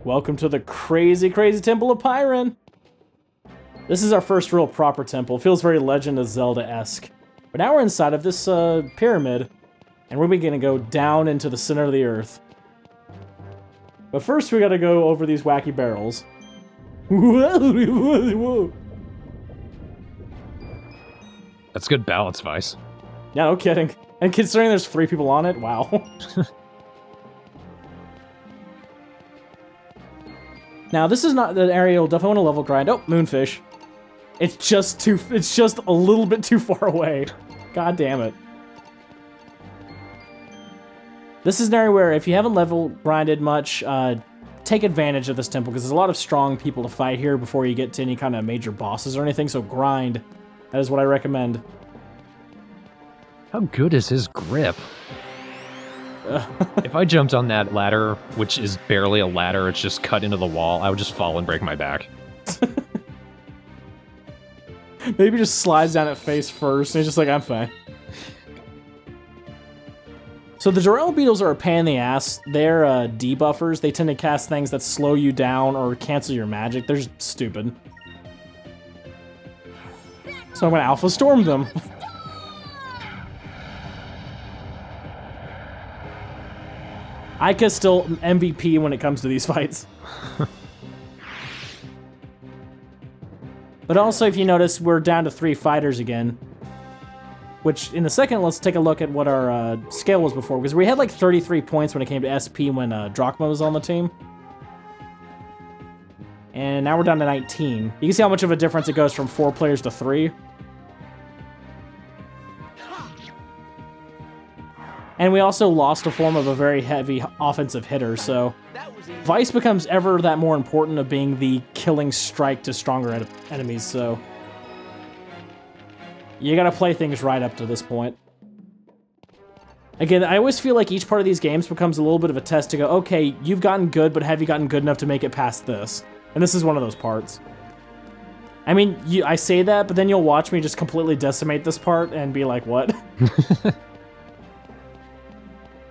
Welcome to the crazy, crazy Temple of Pyron. This is our first real proper temple. It feels very Legend of Zelda-esque. But now we're inside of this pyramid, and we're gonna go down into the center of the earth. But first, we gotta go over these wacky barrels. Whoa. That's good balance, Vice. Yeah, no kidding. And considering there's 3 people on it, wow. Now, this is not the area you'll definitely want to level grind. Oh, moonfish. It's just a little bit too far away. God damn it. This is an area where if you haven't level grinded much, take advantage of this temple, because there's a lot of strong people to fight here before you get to any kind of major bosses or anything, so grind. That is what I recommend. How good is his grip? If I jumped on that ladder, which is barely a ladder, it's just cut into the wall, I would just fall and break my back. Maybe just slides down at face first, and he's just like, I'm fine. So the Durell Beetles are a pain in the ass. They're debuffers. They tend to cast things that slow you down or cancel your magic. They're stupid. So I'm gonna Alpha Storm them. Ika's still MVP when it comes to these fights. But also, if you notice, we're down to 3 fighters again. Which, in a second, let's take a look at what our scale was before. Because we had like 33 points when it came to SP when Drachma was on the team. And now we're down to 19. You can see how much of a difference it goes from 4 players to 3. And we also lost a form of a very heavy offensive hitter, so Vice becomes ever that more important of being the killing strike to stronger enemies, so you gotta play things right up to this point. Again, I always feel like each part of these games becomes a little bit of a test to go, okay, you've gotten good, but have you gotten good enough to make it past this? And this is one of those parts. I mean, I say that, but then you'll watch me just completely decimate this part and be like, what?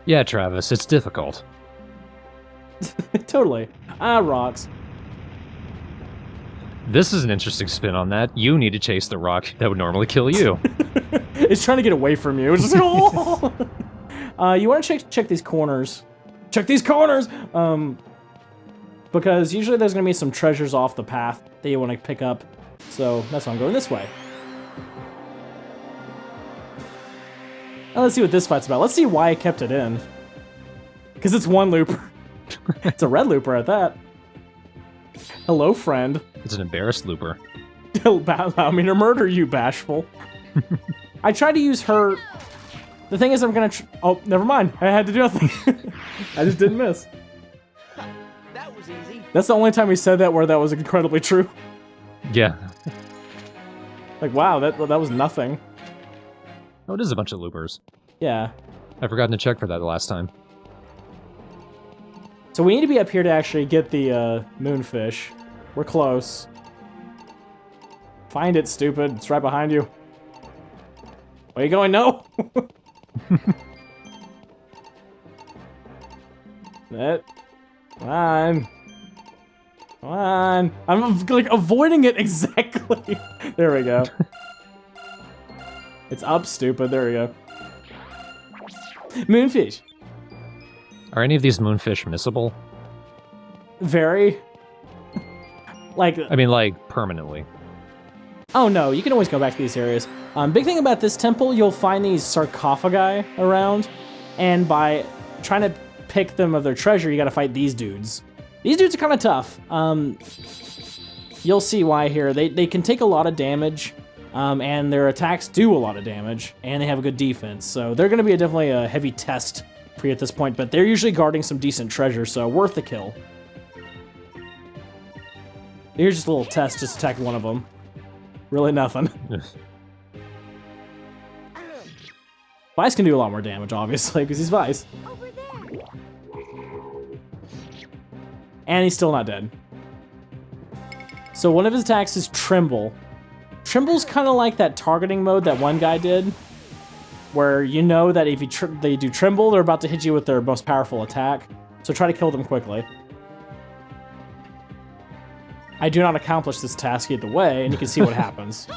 Yeah, Travis, it's difficult. Totally. Ah, rocks. This is an interesting spin on that. You need to chase the rock that would normally kill you. It's trying to get away from you. It's just, oh! You want to check these corners. Check these corners! Because usually there's going to be some treasures off the path that you want to pick up. So that's why I'm going this way. Now let's see what this fight's about. Let's see why I kept it in. Because it's one looper. It's a red looper at that. Hello, friend. It's an embarrassed looper. Allow me to murder you, bashful. I tried to use her... The thing is, I'm gonna... Oh, never mind. I had to do nothing. I just didn't miss. That was easy. That's the only time we said that where that was incredibly true. Yeah. Like, wow, that was nothing. Oh, it is a bunch of loopers. Yeah. I've forgotten to check for that the last time. So we need to be up here to actually get the moonfish. We're close. Find it, stupid. It's right behind you. Where are you going? No! That. Come on. Come on. I'm like avoiding it exactly. There we go. It's up, stupid. There we go. Moonfish. Are any of these moonfish missable? Very. Like. I mean, like, permanently. Oh no, you can always go back to these areas. Big thing about this temple, you'll find these sarcophagi around, and by trying to pick them of their treasure, you gotta fight these dudes. These dudes are kind of tough. You'll see why here. They can take a lot of damage. And their attacks do a lot of damage, and they have a good defense. So they're going to be definitely a heavy test for you at this point, but they're usually guarding some decent treasure, so worth the kill. Here's just a little test, just attack one of them. Really nothing. Vice can do a lot more damage, obviously, because he's Vice. Over there. And he's still not dead. So one of his attacks is Tremble. Tremble's kind of like that targeting mode that one guy did, where you know that if they do Tremble, they're about to hit you with their most powerful attack. So try to kill them quickly. I do not accomplish this task either way, and you can see what happens.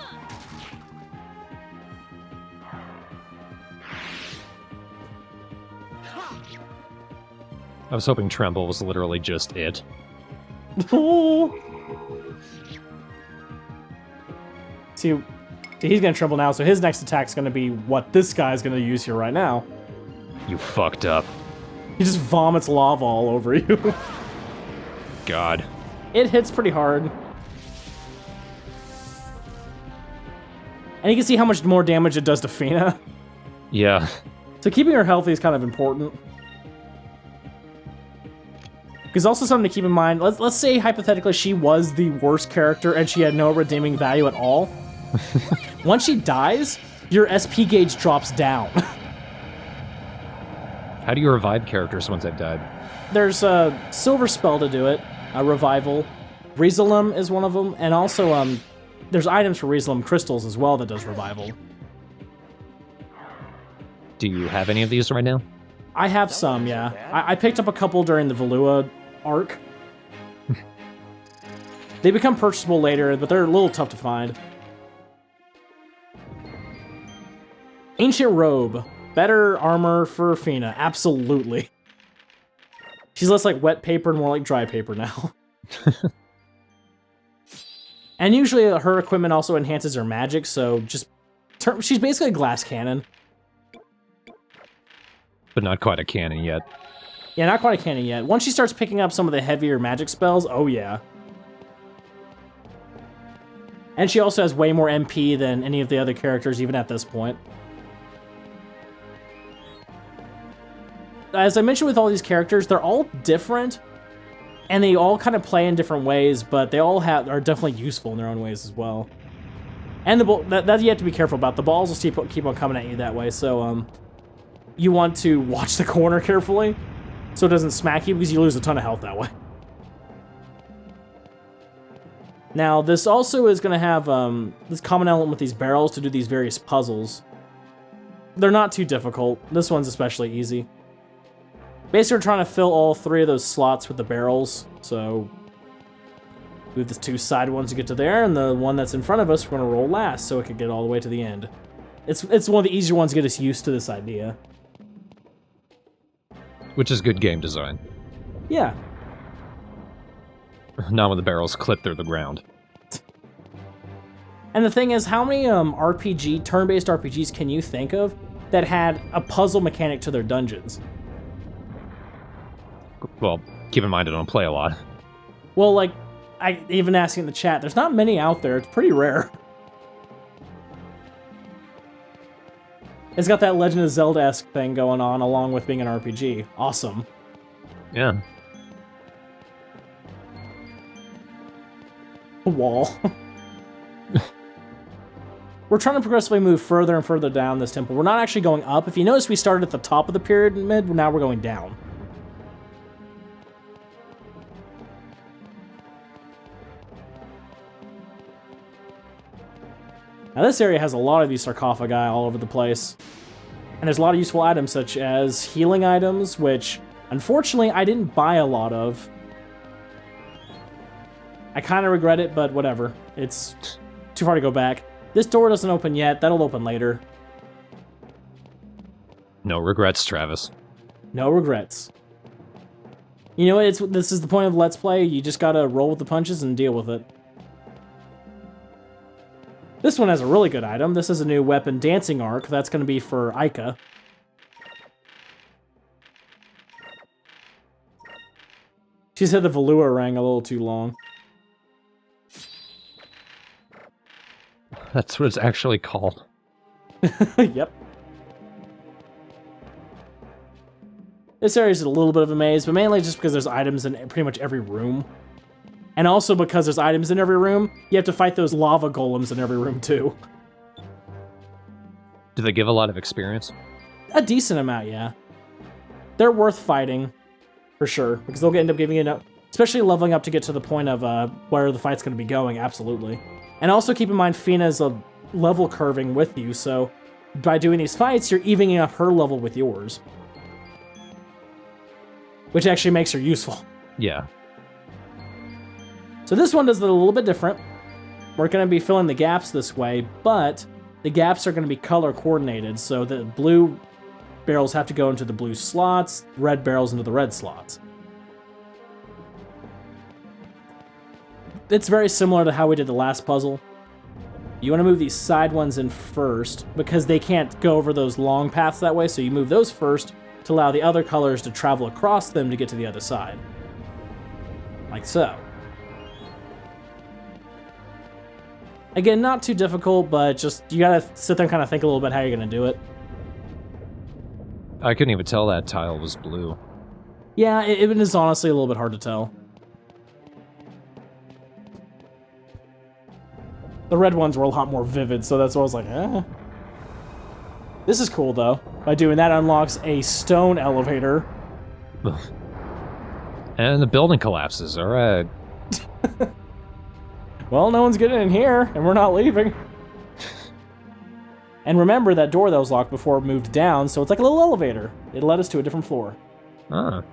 I was hoping Tremble was literally just it. See, he's gonna tremble now, so his next attack's gonna be what this guy's gonna use here right now. You fucked up. He just vomits lava all over you. God. It hits pretty hard. And you can see how much more damage it does to Fina. Yeah. So keeping her healthy is kind of important. Because also something to keep in mind, let's say hypothetically she was the worst character and she had no redeeming value at all. Once she dies, your SP gauge drops down. How do you revive characters once they've died? There's a silver spell to do it, a revival. Recumen is one of them, and also there's items for Recumen crystals as well that does revival. Do you have any of these right now? I have some, yeah. I picked up a couple during the Valua arc. They become purchasable later, but they're a little tough to find. Ancient Robe. Better armor for Fina, absolutely. She's less like wet paper and more like dry paper now. And usually her equipment also enhances her magic, so just... she's basically a glass cannon. But not quite a cannon yet. Yeah, not quite a cannon yet. Once she starts picking up some of the heavier magic spells, oh yeah. And she also has way more MP than any of the other characters, even at this point. As I mentioned with all these characters, they're all different, and they all kind of play in different ways, but they all are definitely useful in their own ways as well. And that you have to be careful about. The balls will keep on coming at you that way, so you want to watch the corner carefully so it doesn't smack you, because you lose a ton of health that way. Now, this also is going to have this common element with these barrels to do these various puzzles. They're not too difficult. This one's especially easy. Basically, we're trying to fill all 3 of those slots with the barrels, so we have the 2 side ones to get to there, and the one that's in front of us we're going to roll last so it can get all the way to the end. It's one of the easier ones to get us used to this idea. Which is good game design. Yeah. Not when the barrels clip through the ground. And the thing is, how many turn-based RPGs can you think of that had a puzzle mechanic to their dungeons? Well, keep in mind I don't play a lot. Well, like, I even asking in the chat, there's not many out there. It's pretty rare. It's got that Legend of Zelda-esque thing going on along with being an RPG. Awesome. Yeah. A wall. We're trying to progressively move further and further down this temple. We're not actually going up. If you notice, we started at the top of the pyramid, now we're going down. Now this area has a lot of these sarcophagi all over the place. And there's a lot of useful items such as healing items, which unfortunately I didn't buy a lot of. I kind of regret it, but whatever. It's too far to go back. This door doesn't open yet. That'll open later. No regrets, Travis. No regrets. You know what? This is the point of Let's Play. You just gotta roll with the punches and deal with it. This one has a really good item. This is a new weapon, Dancing Arc. That's going to be for Ica. She's had the Valua ring a little too long. That's what it's actually called. Yep. This area is a little bit of a maze, but mainly just because there's items in pretty much every room. And also because there's items in every room, you have to fight those lava golems in every room too. Do they give a lot of experience? A decent amount, yeah. They're worth fighting, for sure, because they'll end up giving you enough, especially leveling up to get to the point of where the fight's going to be going, absolutely. And also keep in mind, Fina's a level curving with you, so by doing these fights, you're evening up her level with yours. Which actually makes her useful. Yeah. So this one does it a little bit different. We're going to be filling the gaps this way, but the gaps are going to be color coordinated. So the blue barrels have to go into the blue slots, red barrels into the red slots. It's very similar to how we did the last puzzle. You want to move these side ones in first because they can't go over those long paths that way, so you move those first to allow the other colors to travel across them to get to the other side. Like so. Again, not too difficult, but just you gotta sit there and kind of think a little bit how you're gonna do it. I couldn't even tell that tile was blue. Yeah, it is honestly a little bit hard to tell. The red ones were a lot more vivid, so that's why I was like, eh. This is cool, though. By doing that, unlocks a stone elevator. And the building collapses, alright. Well, no one's getting in here, and we're not leaving. And remember, that door that was locked before moved down, so it's like a little elevator. It led us to a different floor. Ah.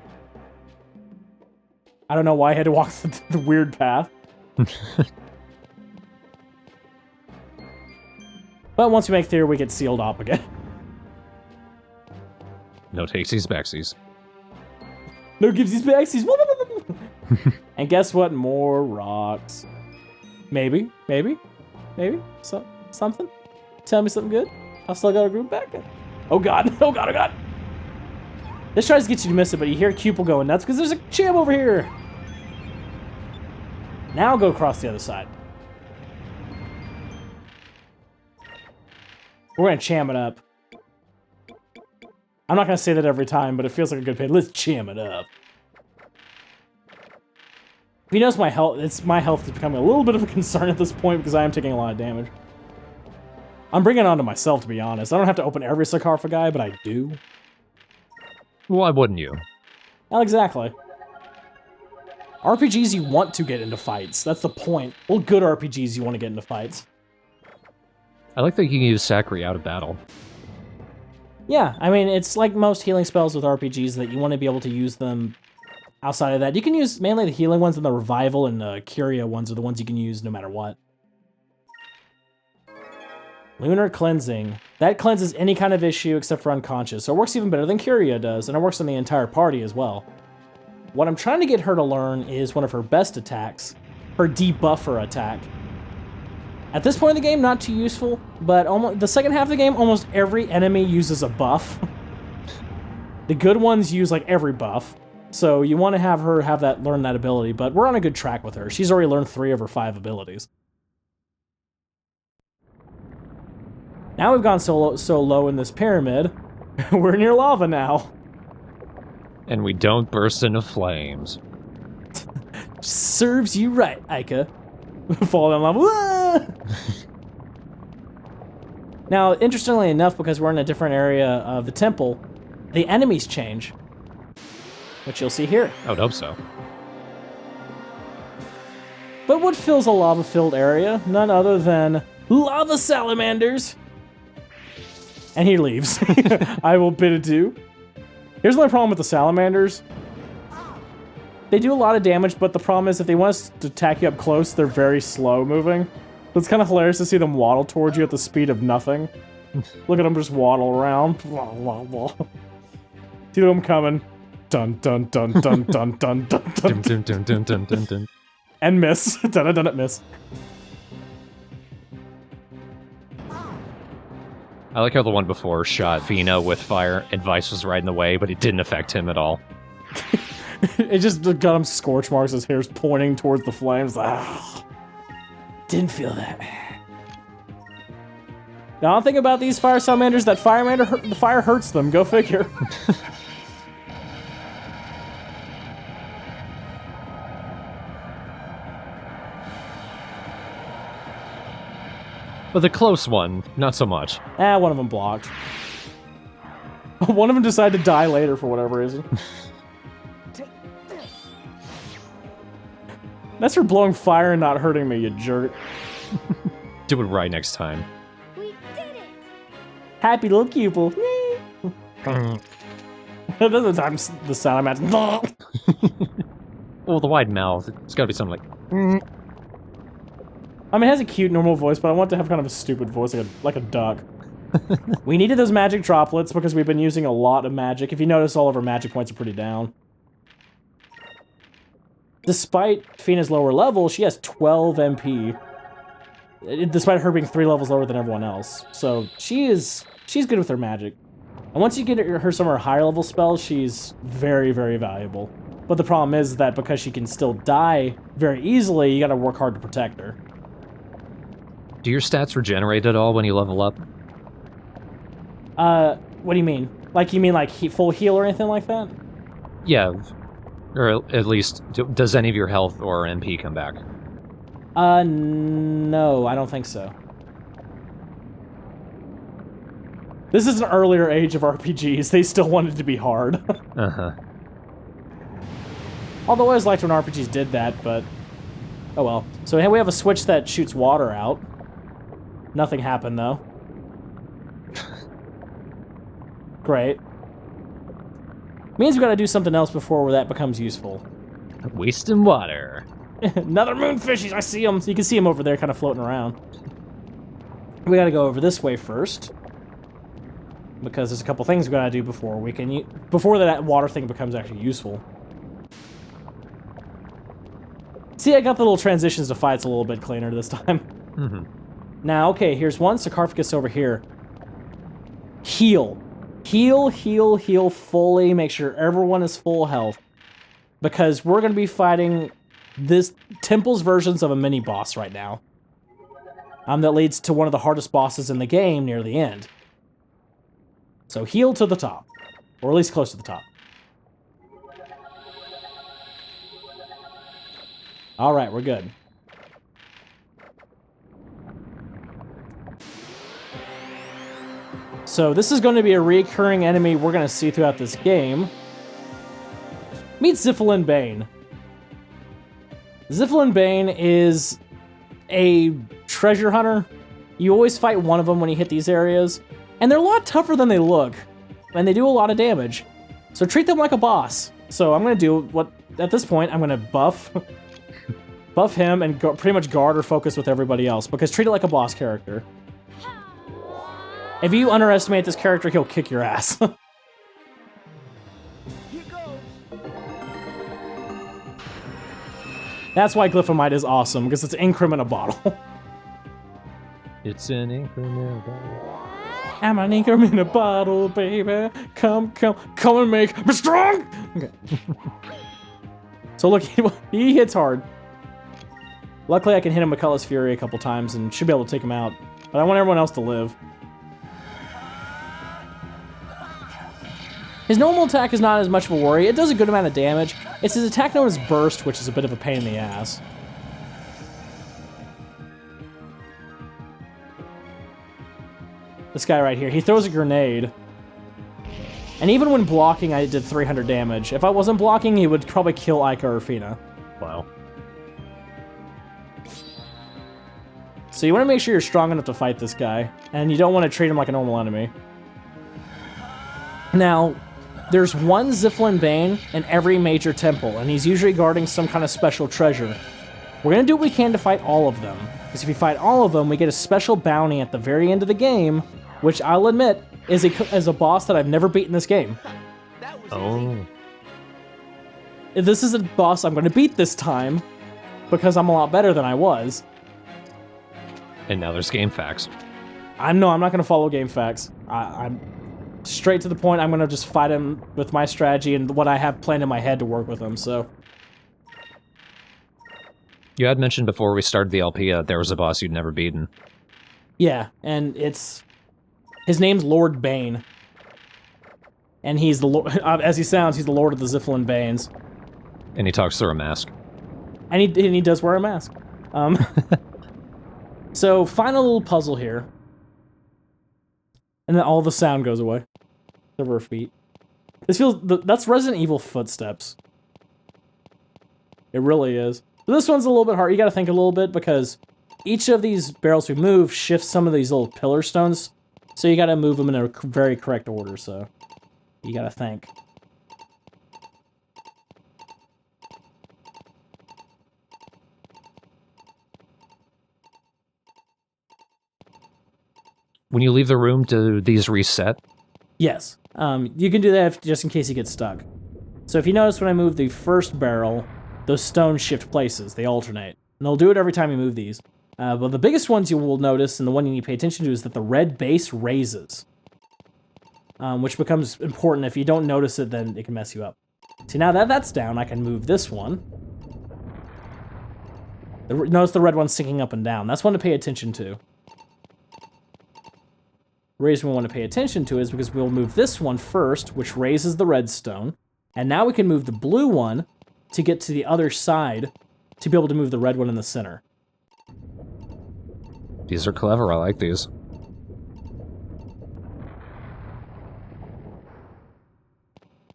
I don't know why I had to walk the weird path. But once we make through, we get sealed up again. No takesies backsies. No givesies backsies. And guess what? More rocks. Maybe. So, something? Tell me something good? I still got a group back. Oh god, oh god, oh god. This tries to get you to miss it, but you hear Cupel going nuts because there's a cham over here. Now go across the other side. We're gonna cham it up. I'm not gonna say that every time, but it feels like a good pay. Let's cham it up. If you notice my health, my health is becoming a little bit of a concern at this point because I am taking a lot of damage. I'm bringing it on to myself, to be honest. I don't have to open every sarcophagi, but I do. Why wouldn't you? Well, exactly. RPGs, you want to get into fights. That's the point. Well, good RPGs, you want to get into fights. I like that you can use Sakri out of battle. Yeah, I mean, it's like most healing spells with RPGs that you want to be able to use them outside of that. You can use mainly the healing ones, and the revival and the Curia ones are the ones you can use no matter what. Lunar Cleansing. That cleanses any kind of issue except for unconscious, so it works even better than Curia does, and it works on the entire party as well. What I'm trying to get her to learn is one of her best attacks, her debuffer attack. At this point in the game, not too useful, but the second half of the game, almost every enemy uses a buff. The good ones use like every buff, so you want to have her learn that ability, but we're on a good track with her. She's already learned 3 of her 5 abilities. Now we've gone so low in this pyramid, we're near lava now. And we don't burst into flames. Serves you right, Aika. Fall down lava. Now, interestingly enough, because we're in a different area of the temple, the enemies change, which you'll see here. I would hope so. But what fills a lava-filled area? None other than lava salamanders. And he leaves. I will bid adieu. Here's my problem with the salamanders. They do a lot of damage, but the problem is if they want us to attack you up close, they're very slow moving. So it's kind of hilarious to see them waddle towards you at the speed of nothing. Look at them just waddle around. See them coming. Dun dun dun dun dun dun dun dun Dun, dun, dun, dun, dun, dun. and miss. Dun dun dun miss. I like how the one before shot Fina with fire, and Vice was right in the way, but it didn't affect him at all. It just got him scorch marks, his hair's pointing towards the flames. Didn't feel that. Now, think about these fire salamanders, that the fire hurts them, go figure. But the close one, not so much. One of them blocked. One of them decided to die later for whatever reason. That's for blowing fire and not hurting me, you jerk. Do it right next time. We did it! Happy little pupil. This is the time the sound I'm at. Oh, Well, the wide mouth. It's gotta be something like. I mean, it has a cute normal voice, but I want it to have kind of a stupid voice, like a duck. We needed those magic droplets because we've been using a lot of magic. If you notice, all of our magic points are pretty down. Despite Fina's lower level, she has 12 MP. Despite her being 3 levels lower than everyone else. So she's good with her magic. And once you get her some of her higher level spells, she's very, very valuable. But the problem is that because she can still die very easily, you gotta work hard to protect her. Do your stats regenerate at all when you level up? What do you mean? Like, you mean like full heal or anything like that? Yeah. Or at least, does any of your health or MP come back? No, I don't think so. This is an earlier age of RPGs. They still wanted to be hard. Uh-huh. Although I always liked when RPGs did that, but... oh well. So we have a switch that shoots water out. Nothing happened, though. Great. Means we gotta do something else before that becomes useful. Wasting water. Another moonfishies! I see them! So you can see them over there kind of floating around. We gotta go over this way first. Because there's a couple things we gotta do before we can... before that water thing becomes actually useful. See, I got the little transitions to fights a little bit cleaner this time. Mm-hmm. Now, okay, here's one sarcophagus over here. Heal. Heal, heal, heal fully. Make sure everyone is full health. Because we're going to be fighting this temple's versions of a mini-boss right now. That leads to one of the hardest bosses in the game near the end. So heal to the top. Or at least close to the top. Alright, we're good. So this is going to be a recurring enemy we're going to see throughout this game. Meet Zivilyn Bane. Zivilyn Bane is a treasure hunter. You always fight one of them when you hit these areas. And they're a lot tougher than they look. And they do a lot of damage. So treat them like a boss. So I'm going to do what, at this point, I'm going to buff him and pretty much guard or focus with everybody else. Because treat it like a boss character. If you underestimate this character, he'll kick your ass. Here goes. That's why Glyphomite is awesome, because it's an increment a bottle. It's an increment bottle. I'm an increment a bottle, baby. Come and make me strong! Okay. So look, he hits hard. Luckily, I can hit him with Cutlass Fury a couple times and should be able to take him out. But I want everyone else to live. His normal attack is not as much of a worry. It does a good amount of damage. It's his attack known as Burst, which is a bit of a pain in the ass. This guy right here, he throws a grenade. And even when blocking, I did 300 damage. If I wasn't blocking, he would probably kill Ica or Fina. Wow. So you want to make sure you're strong enough to fight this guy. And you don't want to treat him like a normal enemy. Now, there's one Zivilyn Bane in every major temple, and he's usually guarding some kind of special treasure. We're going to do what we can to fight all of them. Because if we fight all of them, we get a special bounty at the very end of the game, which I'll admit is a boss that I've never beaten this game. That was Oh. This is a boss I'm going to beat this time, because I'm a lot better than I was. And now there's game facts. I'm not going to follow game facts. I'm straight to the point. I'm going to just fight him with my strategy and what I have planned in my head to work with him, so... You had mentioned before we started the LP there was a boss you'd never beaten. Yeah, and his name's Lord Bane. And he's the as he sounds, he's the Lord of the Zivilyn Banes. And he talks through a mask. And he does wear a mask. So, final little puzzle here. And then all the sound goes away. Of her feet. This feels... That's Resident Evil footsteps. It really is. But this one's a little bit hard. You gotta think a little bit, because each of these barrels we move shifts some of these little pillar stones. So you gotta move them in a very correct order, so... You gotta think. When you leave the room, do these reset? Yes. You can do that just in case you get stuck. So if you notice when I move the first barrel, those stones shift places. They alternate. And they'll do it every time you move these. But the biggest ones you will notice, and the one you need to pay attention to, is that the red base raises. Which becomes important. If you don't notice it, then it can mess you up. See, now that that's down, I can move this one. Notice the red one's sinking up and down. That's one to pay attention to. The reason we want to pay attention to it is because we'll move this one first, which raises the redstone. And now we can move the blue one to get to the other side to be able to move the red one in the center. These are clever. I like these.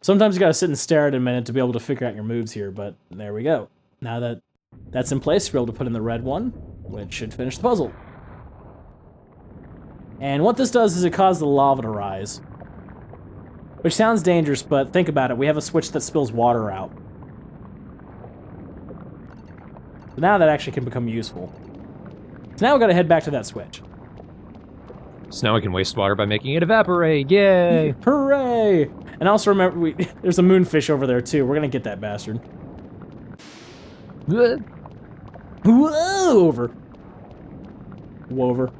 Sometimes you gotta sit and stare at it a minute to be able to figure out your moves here, but there we go. Now that that's in place, we're able to put in the red one, which should finish the puzzle. And what this does is it causes the lava to rise. Which sounds dangerous, but think about it. We have a switch that spills water out. So now that actually can become useful. So now we gotta head back to that switch. So now we can waste water by making it evaporate. Yay! Hooray! And also remember, there's a moonfish over there too. We're gonna get that bastard. Whoa! Over. Wover.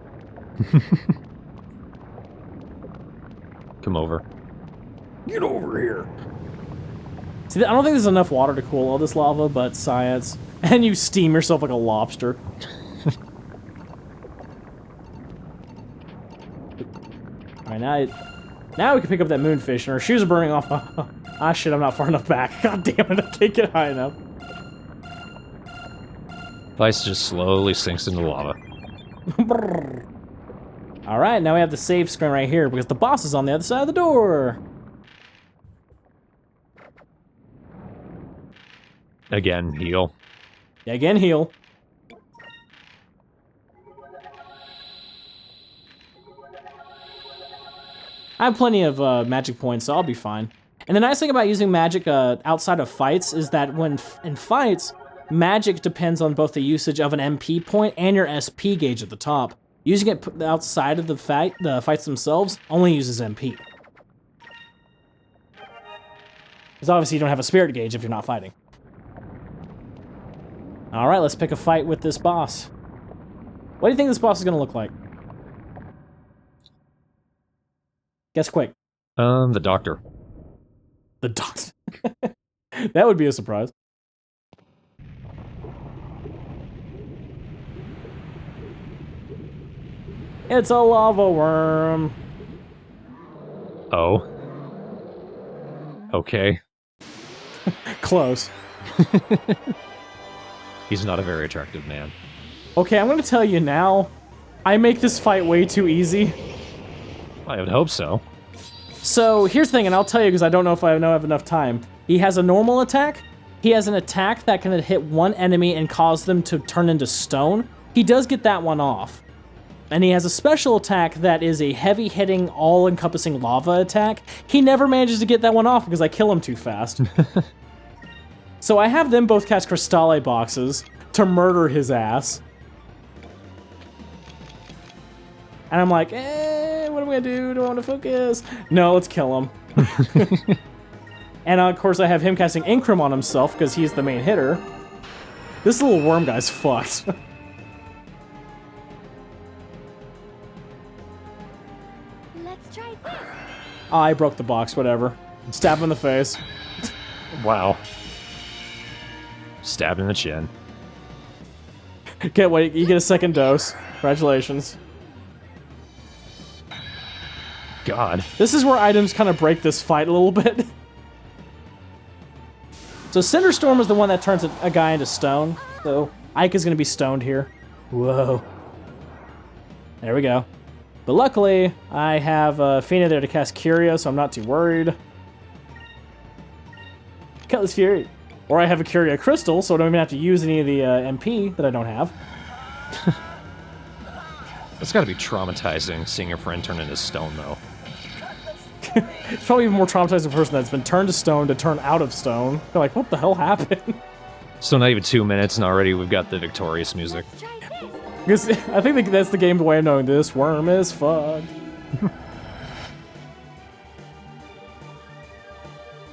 Come over. Get over here. See, I don't think there's enough water to cool all this lava, but science. And you steam yourself like a lobster. Alright, now we can pick up that moonfish, and our shoes are burning off. Ah, shit, I'm not far enough back. God damn it, I can't get high enough. Ice just slowly sinks into the lava. Alright, now we have the save screen right here, because the boss is on the other side of the door. Again, heal. Again, heal. I have plenty of magic points, so I'll be fine. And the nice thing about using magic outside of fights is that when in fights, magic depends on both the usage of an MP point and your SP gauge at the top. Using it outside of the fights themselves only uses MP. Because obviously you don't have a spirit gauge if you're not fighting. Alright, let's pick a fight with this boss. What do you think this boss is going to look like? Guess quick. The doctor. The doctor. That would be a surprise. It's a lava worm. Oh. Okay. Close. He's not a very attractive man. Okay, I'm gonna tell you now. I make this fight way too easy. I would hope so. So, here's the thing, and I'll tell you because I don't know if I have enough time. He has a normal attack. He has an attack that can hit one enemy and cause them to turn into stone. He does get that one off. And he has a special attack that is a heavy-hitting, all-encompassing lava attack. He never manages to get that one off because I kill him too fast. So I have them both cast Crystale boxes to murder his ass. And I'm like, what am I gonna do? Do I want to focus? No, let's kill him. And of course I have him casting Incrim on himself because he's the main hitter. This little worm guy's fucked. Let's try this. I broke the box, whatever. Stab him in the face. Wow. Stabbed in the chin. Wait, you get a second dose. Congratulations. God. This is where items kind of break this fight a little bit. So Cinderstorm is the one that turns a guy into stone. So Ike is going to be stoned here. Whoa. There we go. But luckily, I have Fina there to cast Curia, so I'm not too worried. Cutlass Fury. Or I have a Curia Crystal, so I don't even have to use any of the MP that I don't have. That's gotta be traumatizing, seeing your friend turn into stone, though. It's probably even more traumatizing a person that's been turned to stone to turn out of stone. They're like, what the hell happened? So not even 2 minutes, and already we've got the victorious music. Let's try this. Because I think that's the game way of knowing this worm is fucked.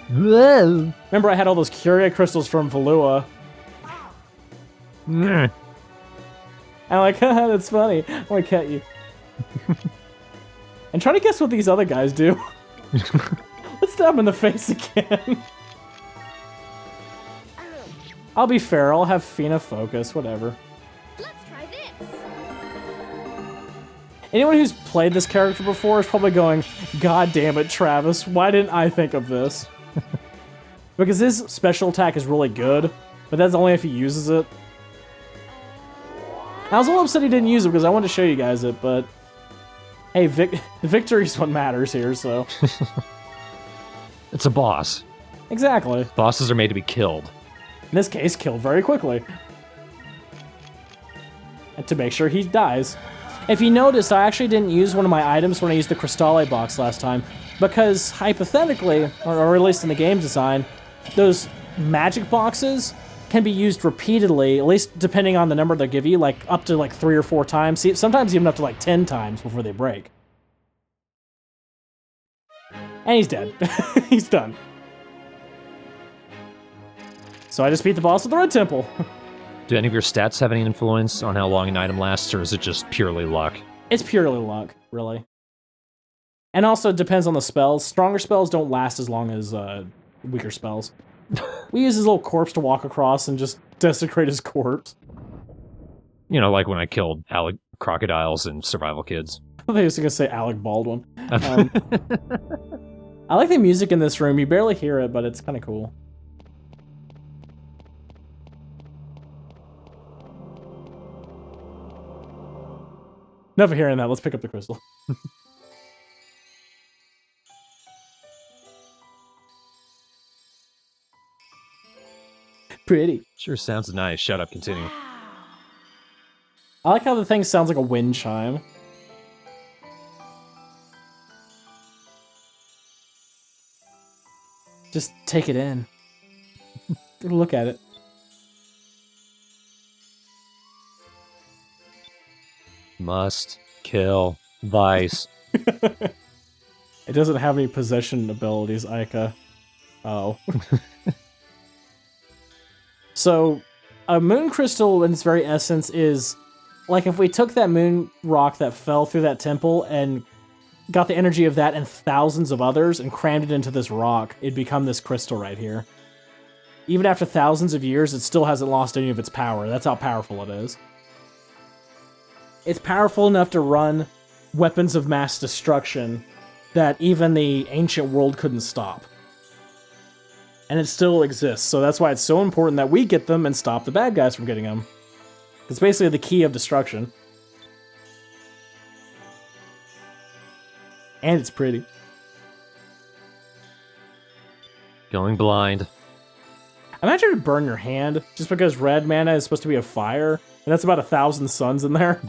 Whoa. Remember, I had all those Curia crystals from Valua. Nah. I'm like, haha, that's funny. I'm gonna cut you. And try to guess what these other guys do. Let's stab him in the face again. I'll be fair, I'll have Fina focus, whatever. Let's try this. Anyone who's played this character before is probably going, God damn it, Travis, why didn't I think of this? Because his special attack is really good, but that's only if he uses it. I was a little upset he didn't use it because I wanted to show you guys it, but hey, victory's what matters here, so. It's a boss. Exactly. Bosses are made to be killed. In this case, killed very quickly. And to make sure he dies. If you noticed, I actually didn't use one of my items when I used the Crystale box last time, because hypothetically, or at least in the game design, those magic boxes can be used repeatedly, at least depending on the number they give you, like up to like 3 or 4 times. See, sometimes even up to like 10 times before they break. And he's dead. He's done. So I just beat the boss with the Red Temple. Do any of your stats have any influence on how long an item lasts, or is it just purely luck? It's purely luck, really. And also it depends on the spells. Stronger spells don't last as long as weaker spells. We use his little corpse to walk across and just desecrate his corpse. You know, like when I killed Alec crocodiles and survival kids. I thought I was going to say Alec Baldwin. I like the music in this room. You barely hear it, but it's kind of cool. Never hearing that. Let's pick up the crystal. Pretty. Sure sounds nice. Shut up, continue. I like how the thing sounds like a wind chime. Just take it in. Look at it. Must kill Vice. It doesn't have any possession abilities, Ica. Oh. So, a moon crystal in its very essence is like if we took that moon rock that fell through that temple and got the energy of that and thousands of others and crammed it into this rock, it'd become this crystal right here. Even after thousands of years, it still hasn't lost any of its power. That's how powerful it is. It's powerful enough to run weapons of mass destruction that even the ancient world couldn't stop. And it still exists, so that's why it's so important that we get them and stop the bad guys from getting them. It's basically the key of destruction. And it's pretty. Going blind. Imagine to burn your hand, just because red mana is supposed to be a fire, and that's about 1,000 suns in there.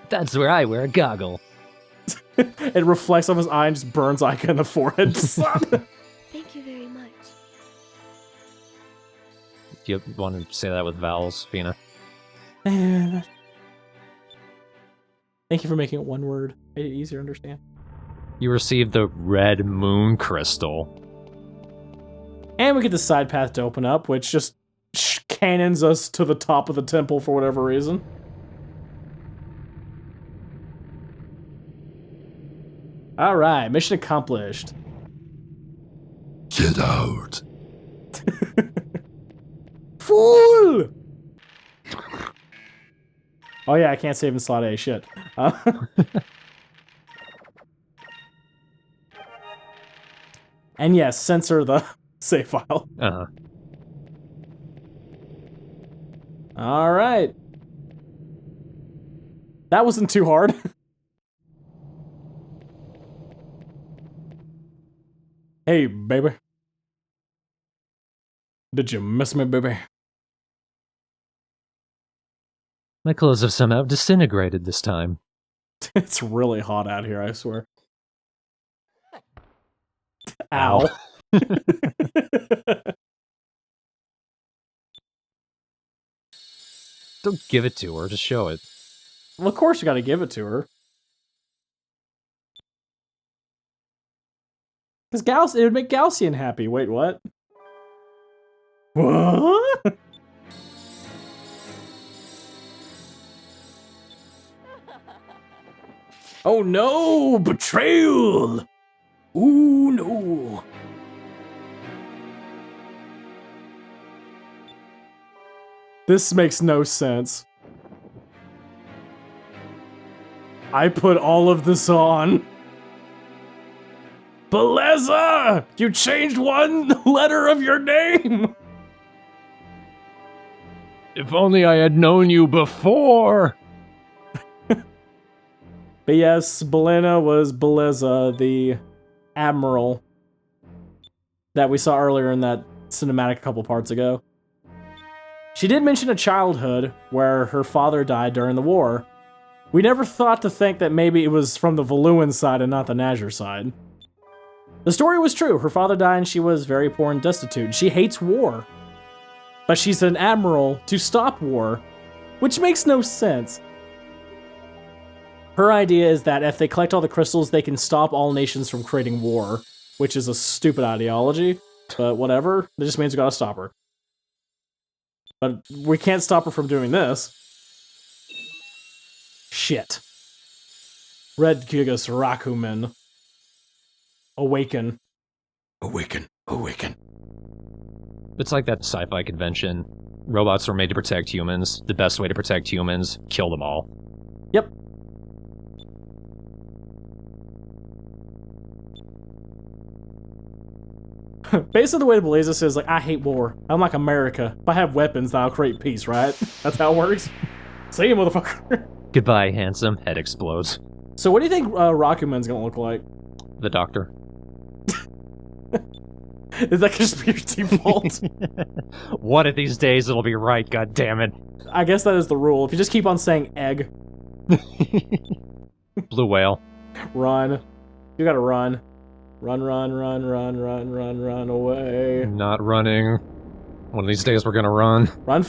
That's where I wear a goggle. It reflects off his eye and just burns Ica in the forehead. Thank you very much. Do you want to say that with vowels, Fina? Thank you for making it one word. Made it easier to understand. You received the red moon crystal. And we get the side path to open up, which just cannons us to the top of the temple for whatever reason. Alright, mission accomplished. Get out. Fool! Oh yeah, I can't save in slot A, shit. And yes, censor the save file. Uh-huh. Alright. That wasn't too hard. Hey, baby. Did you miss me, baby? My clothes have somehow disintegrated this time. It's really hot out here, I swear. Ow. Don't give it to her, just show it. Well, of course you gotta give it to her. Because it would make Gaussian happy. Wait, what? What? Oh no! Betrayal! Ooh, no. This makes no sense. I put all of this on. Belleza! You changed one letter of your name! If only I had known you before! But yes, Belena was Belleza, the admiral that we saw earlier in that cinematic a couple parts ago. She did mention a childhood where her father died during the war. We never thought to think that maybe it was from the Valuan side and not the Nazir side. The story was true. Her father died and she was very poor and destitute. She hates war. But she's an admiral to stop war, which makes no sense. Her idea is that if they collect all the crystals, they can stop all nations from creating war, which is a stupid ideology, but whatever. It just means we gotta stop her. But we can't stop her from doing this. Shit. Red Gigas Recumen. Awaken. Awaken. Awaken. It's like that sci-fi convention. Robots were made to protect humans. The best way to protect humans, kill them all. Yep. Basically the way Belleza says, like, I hate war. I'm like America. If I have weapons, then I'll create peace, right? That's how it works. See you, motherfucker. Goodbye, handsome. Head explodes. So what do you think Recumen's gonna look like? The doctor. Is that just your default? One of these days it'll be right, god damn it. I guess that is the rule. If you just keep on saying egg, Blue whale. run. You gotta run. Run, run, run, run, run, run, run away. Not running. One of these days we're gonna run. Run.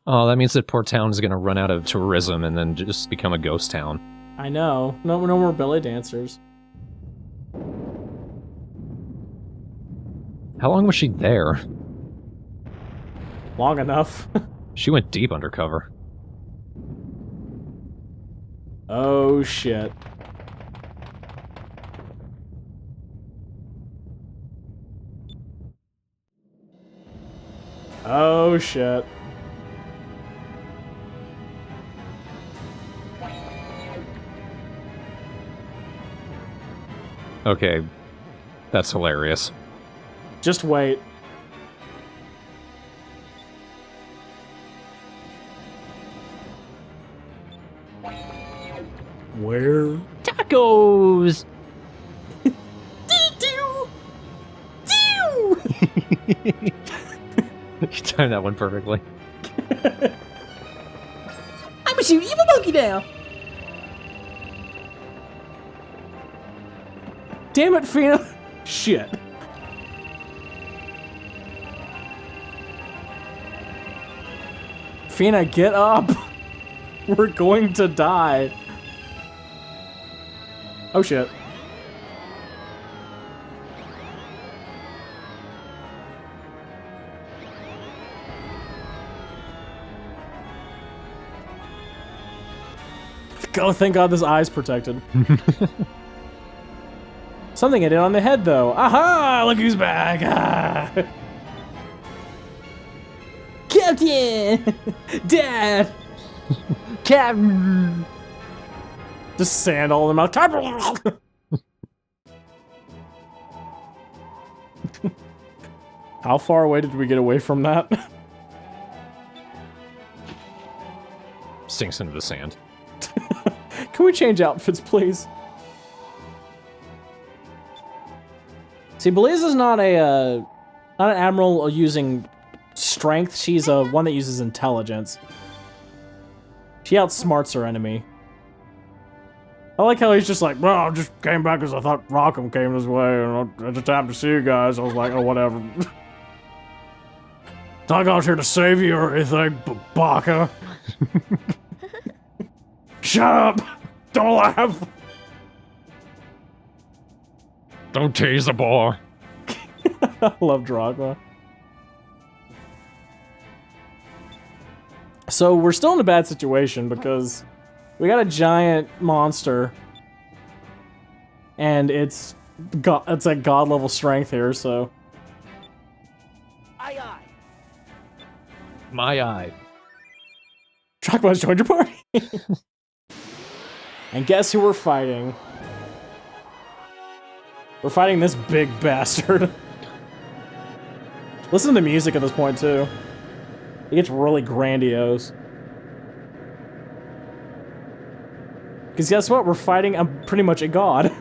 Oh, that means that poor town is gonna run out of tourism and then just become a ghost town. I know. No more belly dancers. How long was she there? Long enough. She went deep undercover. Oh, shit. Oh, shit. Okay, that's hilarious. Just wait. Where? Tacos! You timed that one perfectly. I'm gonna shoot evil monkey now. Damn it, Fina. Shit. Fina, get up. We're going to die. Oh shit. Oh, thank God this eye's protected. Something hit it on the head, though. Aha! Look who's back! Ah. Captain! Dad! Captain! Just sand all in the mouth. Captain! How far away did we get away from that? Sinks into the sand. Can we change outfits, please? See, Belleza's not an admiral using strength. She's one that uses intelligence. She outsmarts her enemy. I like how he's just like, well, I just came back because I thought Recumen came this way, and I just happened to see you guys. I was like, oh, whatever. I got here to save you or anything, baka. Shut up! Don't laugh! Don't tease the boy. I love Drogba. So we're still in a bad situation because we got a giant monster, and it's like god level strength here. So Aye, aye. My eye. Drogba's joined your party. And guess who we're fighting? We're fighting this big bastard. Listen to the music at this point too. It gets really grandiose. Because guess what? We're fighting pretty much a god.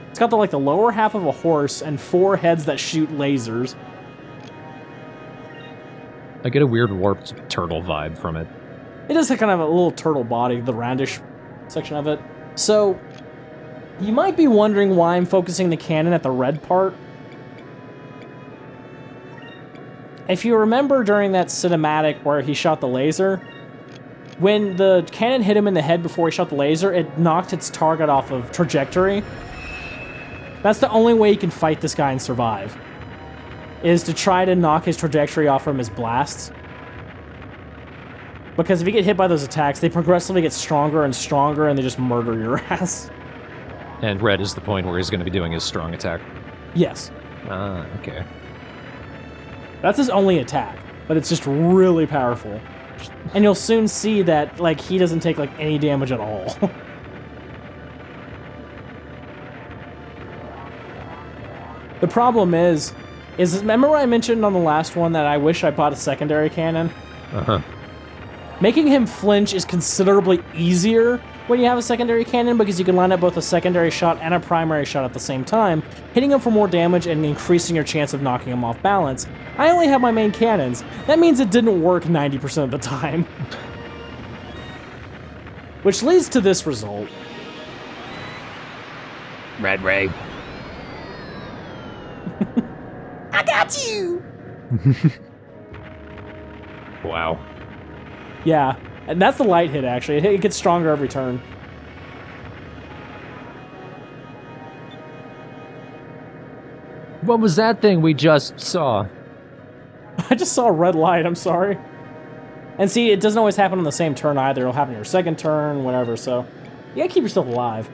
It's got the lower half of a horse and 4 heads that shoot lasers. I get a weird warped turtle vibe from it. It does have kind of a little turtle body, the roundish section of it. So, you might be wondering why I'm focusing the cannon at the red part. If you remember during that cinematic where he shot the laser, when the cannon hit him in the head before he shot the laser, it knocked its target off of trajectory. That's the only way you can fight this guy and survive, is to try to knock his trajectory off from his blasts. Because if you get hit by those attacks, they progressively get stronger and stronger, and they just murder your ass. And red is the point where he's going to be doing his strong attack. Yes. Ah, okay. That's his only attack, but it's just really powerful. And you'll soon see that, he doesn't take, any damage at all. The problem is remember what I mentioned on the last one that I wish I bought a secondary cannon? Uh-huh. Making him flinch is considerably easier when you have a secondary cannon because you can line up both a secondary shot and a primary shot at the same time, hitting him for more damage and increasing your chance of knocking him off balance. I only have my main cannons. That means it didn't work 90% of the time. Which leads to this result. Red Ray. I got you! Wow. Yeah, and that's the light hit, actually. It gets stronger every turn. What was that thing we just saw? I just saw a red light, I'm sorry. And see, it doesn't always happen on the same turn either. It'll happen on your second turn, whatever, so you gotta keep yourself alive.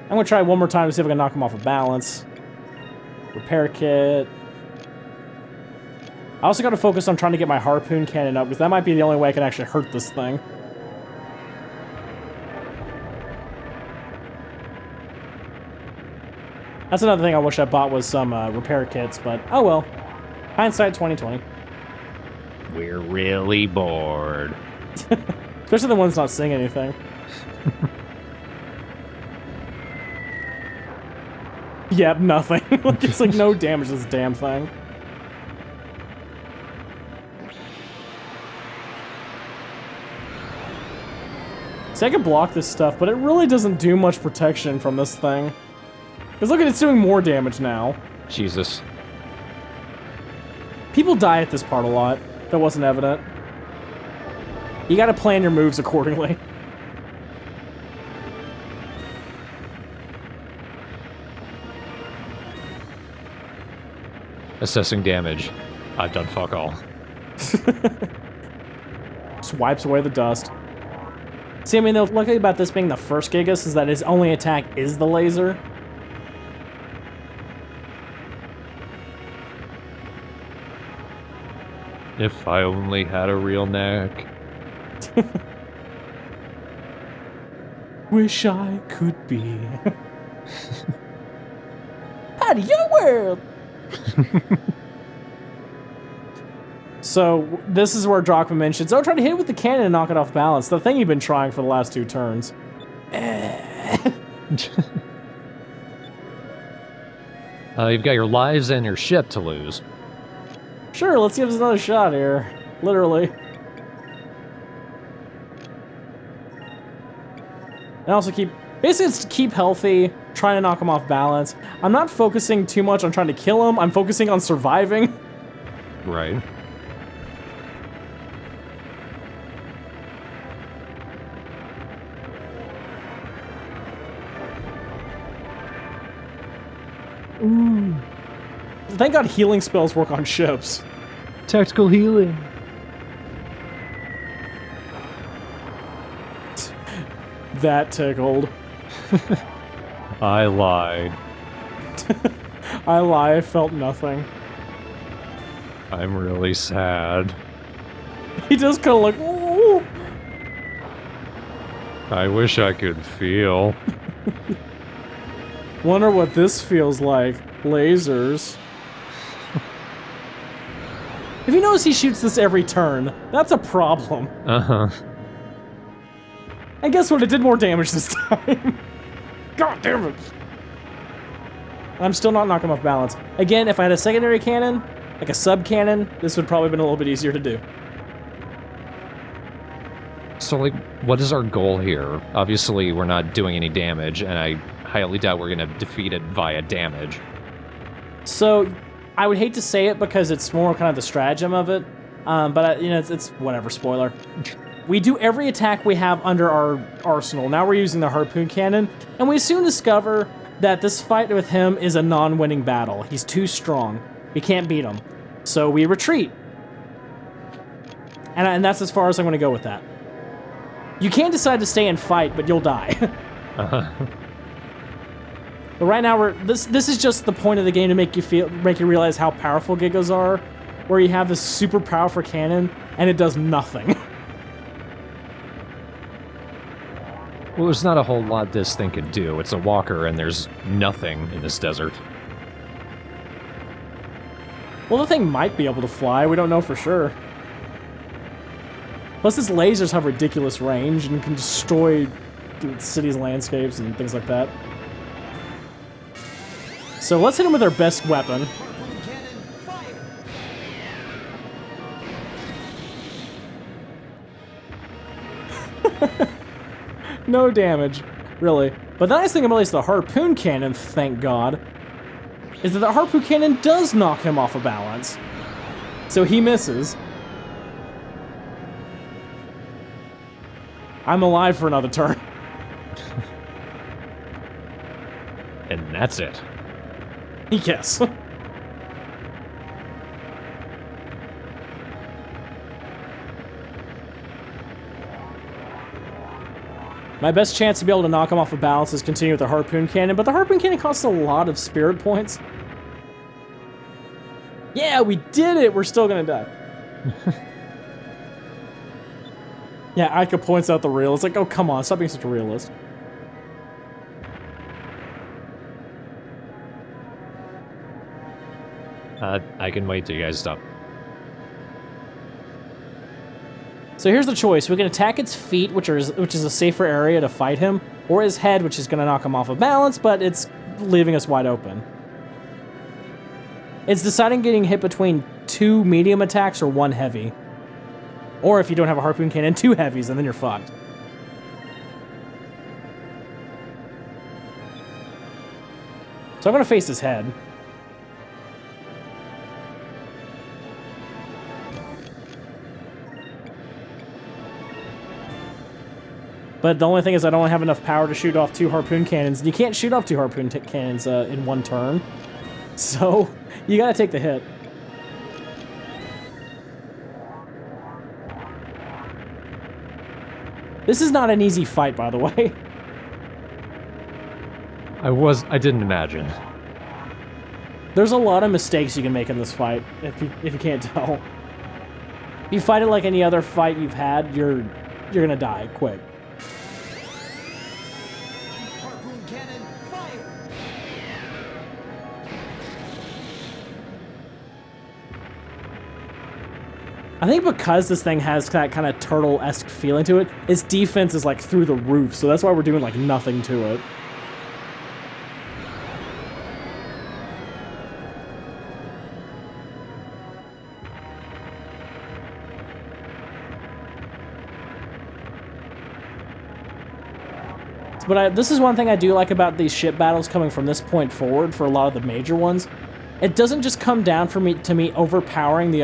I'm gonna try one more time to see if I can knock him off of balance. Repair kit. I also gotta focus on trying to get my harpoon cannon up, because that might be the only way I can actually hurt this thing. That's another thing I wish I bought was some repair kits, but oh well. Hindsight 2020. We're really bored. Especially the ones not saying anything. Yep, nothing. It's no damage to this damn thing. See, I can block this stuff, but it really doesn't do much protection from this thing. Because look at it's doing more damage now. Jesus. People die at this part a lot. That wasn't evident. You gotta plan your moves accordingly. Assessing damage. I've done fuck all. Just wipes away the dust. See, I mean, the lucky about this being the first Gigas is that his only attack is the laser. If I only had a real neck. Wish I could be. Out of your world! So, this is where Drogba mentions, oh, try to hit it with the cannon and knock it off balance. The thing you've been trying for the last 2 turns. You've got your lives and your ship to lose. Sure, let's give this another shot here. Literally. And also basically it's to keep healthy, trying to knock him off balance. I'm not focusing too much on trying to kill him, I'm focusing on surviving. Right. Ooh. Thank God healing spells work on ships. Tactical healing. That tickled. I lied. I lie, I felt nothing. I'm really sad. He does kind of like, ooh. I wish I could feel. Wonder what this feels like. Lasers. If you notice he shoots this every turn, that's a problem. Uh-huh. And guess what? It did more damage this time. God damn it. I'm still not knocking him off balance. Again, if I had a secondary cannon, like a sub-cannon, this would probably have been a little bit easier to do. So, like, what is our goal here? Obviously, we're not doing any damage, and I highly doubt we're gonna defeat it via damage. So, I would hate to say it because it's more kind of the stratagem of it, but you know, it's whatever, spoiler. We do every attack we have under our arsenal. Now we're using the harpoon cannon, and we soon discover that this fight with him is a non-winning battle. He's too strong. We can't beat him. So we retreat. And that's as far as I'm going to go with that. You can decide to stay and fight, but you'll die. But right now, this is just the point of the game to make you realize how powerful Gigas are, where you have this super powerful cannon, and it does nothing. Well, there's not a whole lot this thing could do. It's a walker, and there's nothing in this desert. Well, the thing might be able to fly. We don't know for sure. Plus, its lasers have ridiculous range and can destroy cities' landscapes and things like that. So let's hit him with our best weapon. No damage, really. But the nice thing about at least the harpoon cannon, thank God, is that the harpoon cannon does knock him off of balance. So he misses. I'm alive for another turn. And that's it. Yes. My best chance to be able to knock him off of balance is continue with the harpoon cannon, but the harpoon cannon costs a lot of spirit points. Yeah, we did it! We're still gonna die. Yeah, Aika points out the real. It's like, oh, come on, stop being such a realist. I can wait till you guys stop. So here's the choice. We can attack its feet, which is a safer area to fight him, or his head, which is going to knock him off of balance, but it's leaving us wide open. It's deciding getting hit between 2 medium attacks or 1 heavy. Or if you don't have a harpoon cannon, 2 heavies, and then you're fucked. So I'm going to face his head. But the only thing is I don't have enough power to shoot off 2 harpoon cannons. You can't shoot off 2 harpoon cannons in 1 turn. So, you gotta take the hit. This is not an easy fight, by the way. I didn't imagine. There's a lot of mistakes you can make in this fight, if you can't tell. If you fight it like any other fight you've had, you're gonna die quick. Harpoon cannon, fire! I think because this thing has that kind of turtle-esque feeling to it, its defense is like through the roof, so that's why we're doing like nothing to it. But this is one thing I do like about these ship battles coming from this point forward for a lot of the major ones. It doesn't just come down to me overpowering the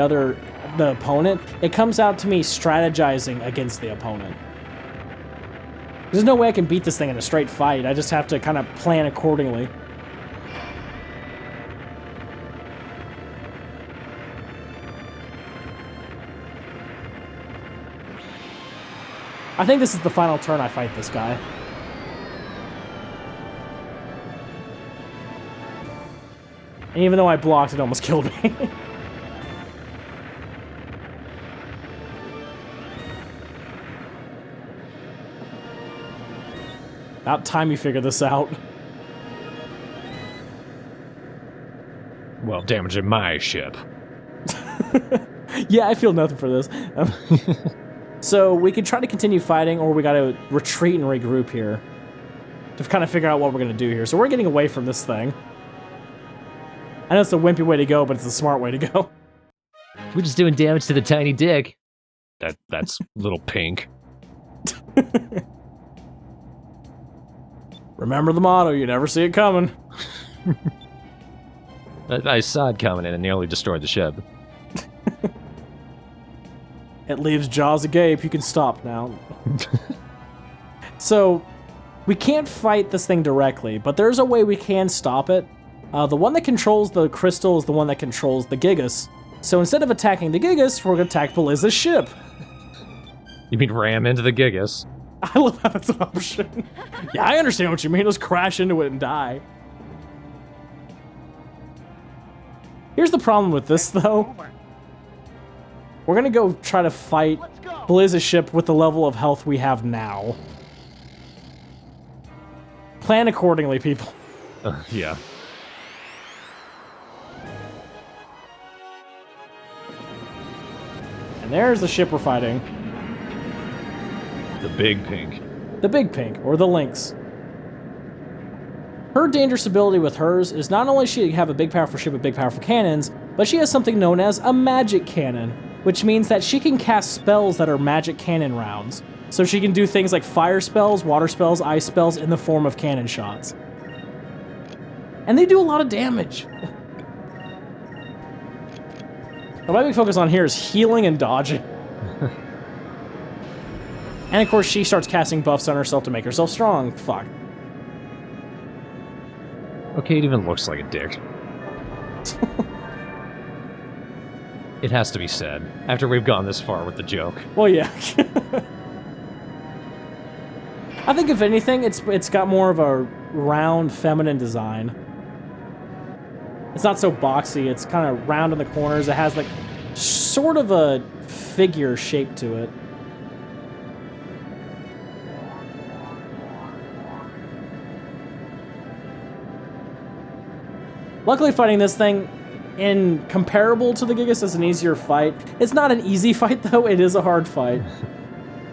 opponent. It comes out to me strategizing against the opponent. There's no way I can beat this thing in a straight fight. I just have to kind of plan accordingly. I think this is the final turn I fight this guy. And even though I blocked, it almost killed me. About time you figure this out. Well, damaging my ship. Yeah, I feel nothing for this. So we could try to continue fighting, or we gotta retreat and regroup here to kind of figure out what we're gonna do here. So we're getting away from this thing. I know it's the wimpy way to go, but it's the smart way to go. We're just doing damage to the tiny dick. That's little pink. Remember the motto, you never see it coming. I saw it coming in and nearly destroyed the ship. It leaves jaws agape, you can stop now. So, we can't fight this thing directly, but there's a way we can stop it. The one that controls the crystal is the one that controls the Gigas. So instead of attacking the Gigas, we're gonna attack Belleza's ship. You mean ram into the Gigas? I love how that's an option. Yeah, I understand what you mean. Let's crash into it and die. Here's the problem with this, though. We're gonna go try to fight Belleza's ship with the level of health we have now. Plan accordingly, people. Yeah. And there's the ship we're fighting. The big pink. The Big Pink, or the Lynx. Her dangerous ability with hers is not only she have a big powerful ship with big powerful cannons, but she has something known as a magic cannon, which means that she can cast spells that are magic cannon rounds. So she can do things like fire spells, water spells, ice spells in the form of cannon shots. And they do a lot of damage. What we focus on here is healing and dodging. And of course, she starts casting buffs on herself to make herself strong. Fuck. Okay, it even looks like a dick. It has to be said, after we've gone this far with the joke. Well, yeah. I think if anything, it's got more of a round, feminine design. It's not so boxy. It's kind of round in the corners. It has like sort of a figure shape to it. Luckily, fighting this thing in comparable to the Gigas is an easier fight. It's not an easy fight though. It is a hard fight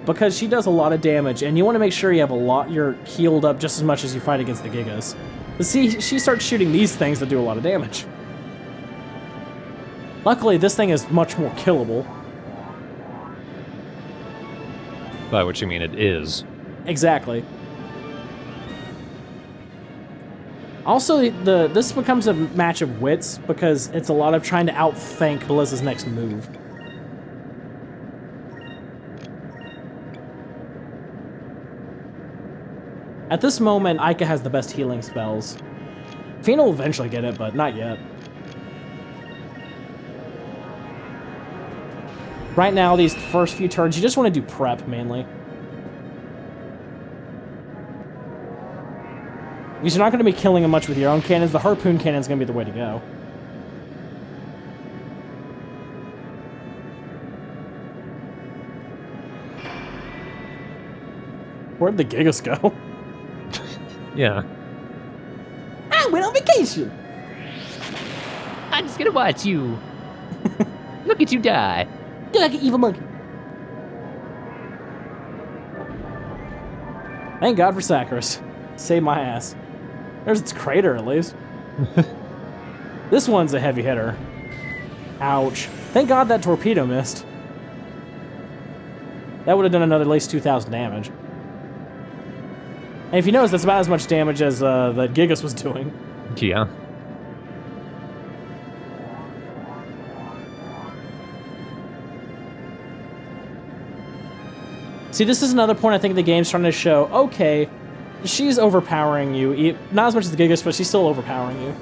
because she does a lot of damage, and you want to make sure you have you're healed up just as much as you fight against the Gigas. But see, she starts shooting these things that do a lot of damage. Luckily, this thing is much more killable. By which you mean it is. Exactly. Also, this becomes a match of wits because it's a lot of trying to outthink Belleza's next move. At this moment, Ica has the best healing spells. Fina will eventually get it, but not yet. Right now, these first few turns, you just want to do prep, mainly. Because you're not going to be killing them much with your own cannons. The harpoon cannon is going to be the way to go. Where'd the Gigas go? Yeah. I went on vacation! I'm just gonna watch you. Look at you die. You're like an evil monkey. Thank God for Saccharis. Saved my ass. There's its crater, at least. This one's a heavy hitter. Ouch. Thank God that torpedo missed. That would have done another at least 2,000 damage. And if you notice, that's about as much damage as the Gigas was doing. Yeah. See, this is another point I think the game's trying to show. Okay, she's overpowering you. Not as much as the Gigas, but she's still overpowering you.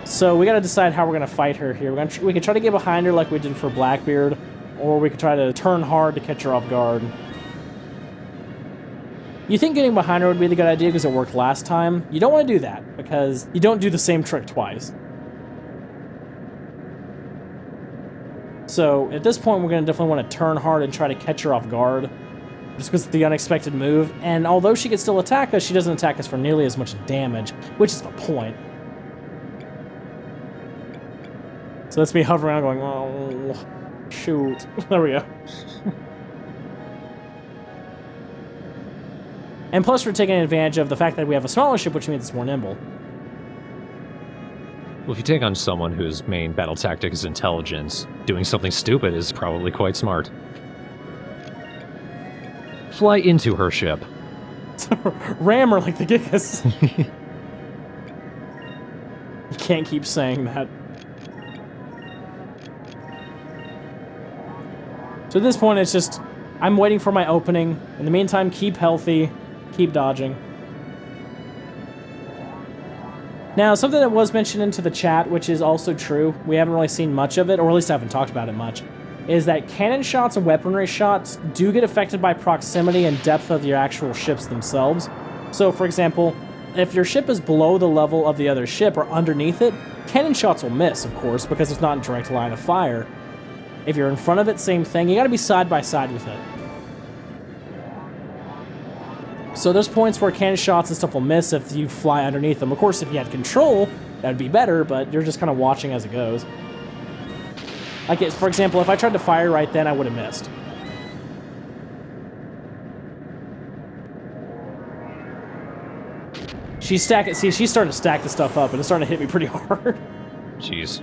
So we gotta decide how we're gonna fight her here. We can try to get behind her like we did for Blackbeard, or we could try to turn hard to catch her off guard. You think getting behind her would be the good idea because it worked last time? You don't want to do that, because you don't do the same trick twice. So, at this point, we're going to definitely want to turn hard and try to catch her off guard. Just because of the unexpected move. And although she can still attack us, she doesn't attack us for nearly as much damage, which is the point. So that's me hovering around going, oh, shoot. There we go. And plus, we're taking advantage of the fact that we have a smaller ship, which means it's more nimble. Well, if you take on someone whose main battle tactic is intelligence, doing something stupid is probably quite smart. Fly into her ship. Ram her like the Gigas. You can't keep saying that. So at this point, it's just, I'm waiting for my opening. In the meantime, keep healthy. Keep dodging. Now, something that was mentioned into the chat, which is also true, we haven't really seen much of it, or at least I haven't talked about it much, is that cannon shots and weaponry shots do get affected by proximity and depth of your actual ships themselves. So, for example, if your ship is below the level of the other ship or underneath it, cannon shots will miss, of course, because it's not in direct line of fire. If you're in front of it, same thing. You gotta be side by side with it. So there's points where cannon shots and stuff will miss if you fly underneath them. Of course, if you had control, that'd be better, but you're just kind of watching as it goes. Like, for example, if I tried to fire right then, I would have missed. She's starting to stack the stuff up, and it's starting to hit me pretty hard. Jeez.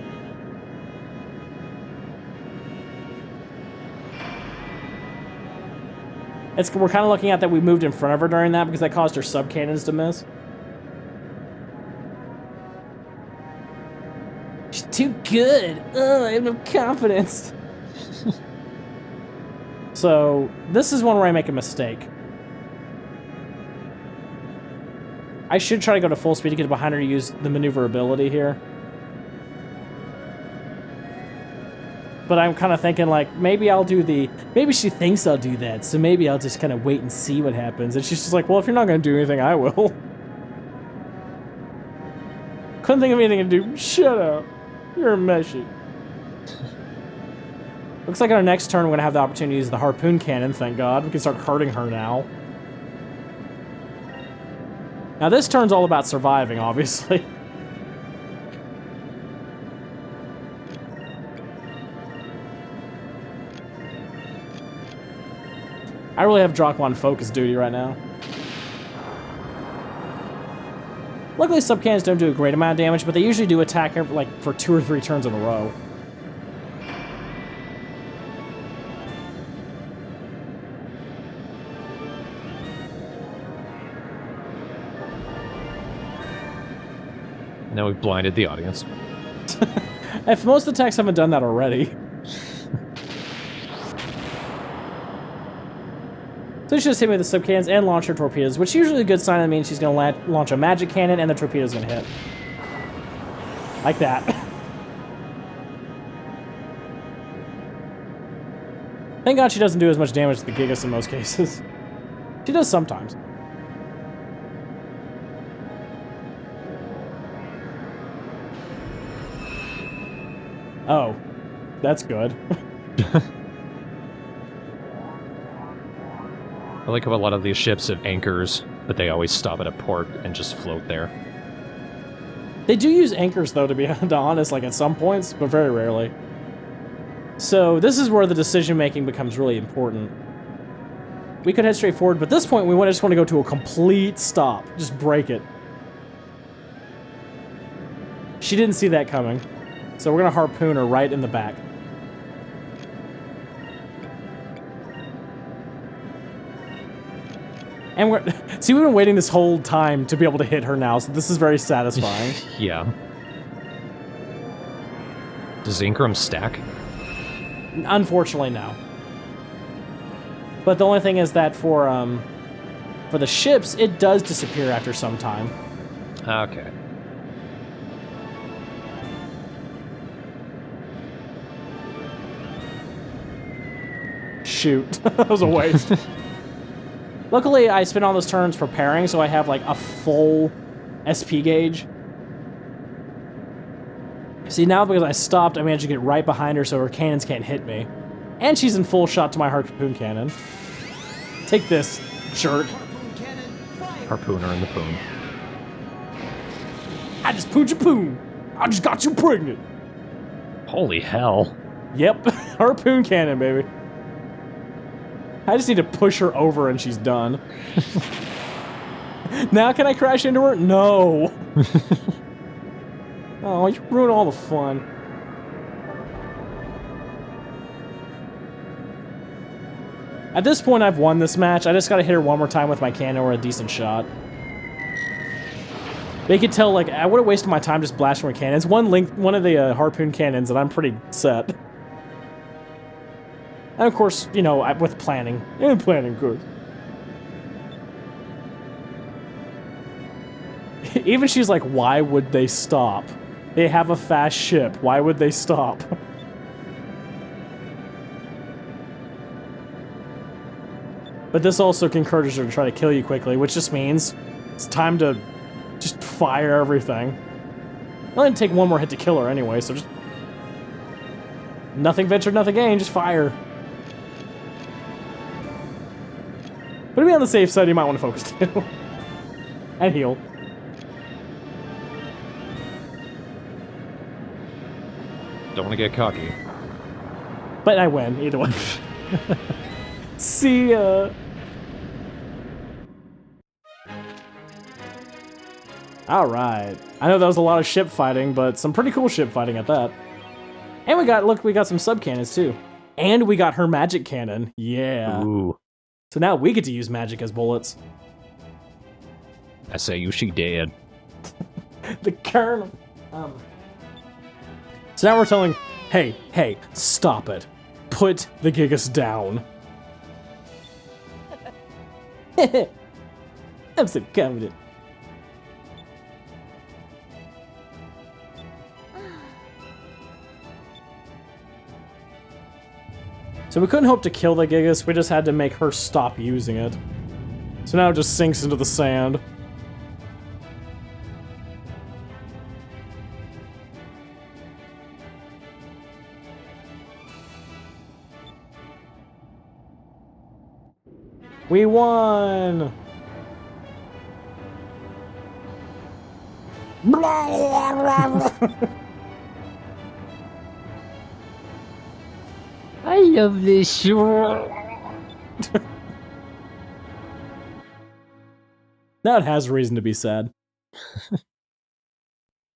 We're kind of looking at that we moved in front of her during that because that caused her sub-cannons to miss. She's too good. Ugh, I have no confidence. So, this is one where I make a mistake. I should try to go to full speed to get behind her to use the maneuverability here. But I'm kind of thinking, like, maybe she thinks I'll do that, so maybe I'll just kind of wait and see what happens. And she's just like, well, if you're not going to do anything, I will. Couldn't think of anything to do. Shut up. You're a meshy. Looks like on our next turn, we're going to have the opportunity to use the harpoon cannon, thank God. We can start hurting her now. Now, this turn's all about surviving, obviously. I really have Drock on focus duty right now. Luckily, subcannons don't do a great amount of damage, but they usually do attack like for 2 or 3 turns in a row. Now we've blinded the audience. If most attacks haven't done that already. So she just hit me with the subcannons and launch her torpedoes, which is usually a good sign. That means she's going to launch a magic cannon and the torpedo's going to hit. Like that. Thank God she doesn't do as much damage to the Gigas in most cases. She does sometimes. Oh, that's good. I like how a lot of these ships have anchors, but they always stop at a port and just float there. They do use anchors, though, to be honest, like at some points, but very rarely. So this is where the decision-making becomes really important. We could head straight forward, but at this point, we just want to go to a complete stop. Just break it. She didn't see that coming, so we're going to harpoon her right in the back. And we're see, we've been waiting this whole time to be able to hit her now, so this is very satisfying. Yeah. Does Ingram stack? Unfortunately, no. But the only thing is that for the ships, it does disappear after some time. Okay. Shoot, that was a waste. Luckily, I spent all those turns preparing, so I have like a full SP gauge. See, now because I stopped, I managed to get right behind her so her cannons can't hit me. And she's in full shot to my harpoon cannon. Take this, jerk. Harpoon cannon, fire! Harpooner in the poon. I just pooed your poon. I just got you pregnant. Holy hell. Yep, harpoon cannon, baby. I just need to push her over and she's done. Now can I crash into her? No. Oh, you ruined all the fun. At this point, I've won this match. I just gotta hit her one more time with my cannon or a decent shot. They could tell, like, I would have wasted my time just blasting my cannons. One of the harpoon cannons, and I'm pretty set. And of course, you know, with planning. And planning, of course. Even she's like, why would they stop? They have a fast ship. Why would they stop? But this also encourages her to try to kill you quickly, which just means it's time to just fire everything. I'll only take one more hit to kill her anyway, so just... Nothing ventured, nothing gained, just fire. But to be on the safe side, you might want to focus too. And heal. Don't want to get cocky. But I win, either way. See ya. Alright. I know that was a lot of ship fighting, but some pretty cool ship fighting at that. And we got some sub-cannons too. And we got her magic cannon. Yeah. Ooh. So now we get to use magic as bullets. I say you, she dead. The colonel. So now we're telling, hey, stop it. Put the Gigas down. I'm so confident. So we couldn't hope to kill the Gigas, we just had to make her stop using it. So now it just sinks into the sand. We won! I love this shore. Now it has reason to be sad.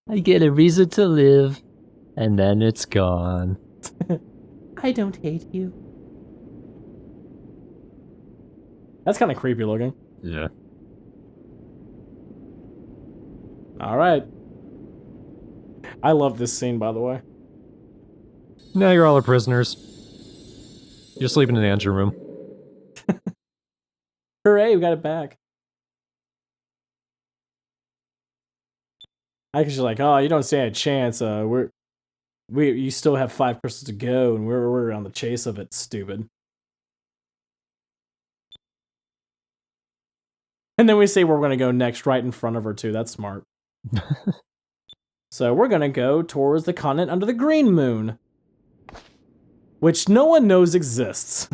I get a reason to live, and then it's gone. I don't hate you. That's kind of creepy looking. Yeah. Alright. I love this scene, by the way. Now you're all our prisoners. You're sleeping in the engine room. Hooray, we got it back. I was just like, oh, you don't stand a chance. You still have 5 crystals to go, and we're on the chase of it, stupid. And then we say where we're gonna go next, right in front of her too. That's smart. So we're gonna go towards the continent under the green moon, which no one knows exists.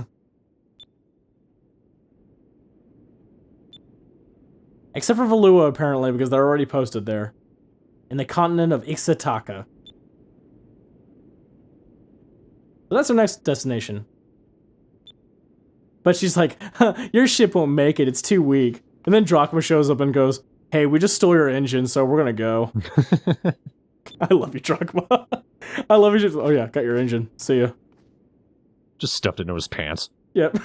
Except for Valua, apparently, because they're already posted there. In the continent of Ixataka. So that's our next destination. But she's like, huh, your ship won't make it, it's too weak. And then Drachma shows up and goes, hey, we just stole your engine, so we're gonna go. I love you, Drachma. I love you. Oh yeah, got your engine. See ya. Just stuffed it into his pants. Yep.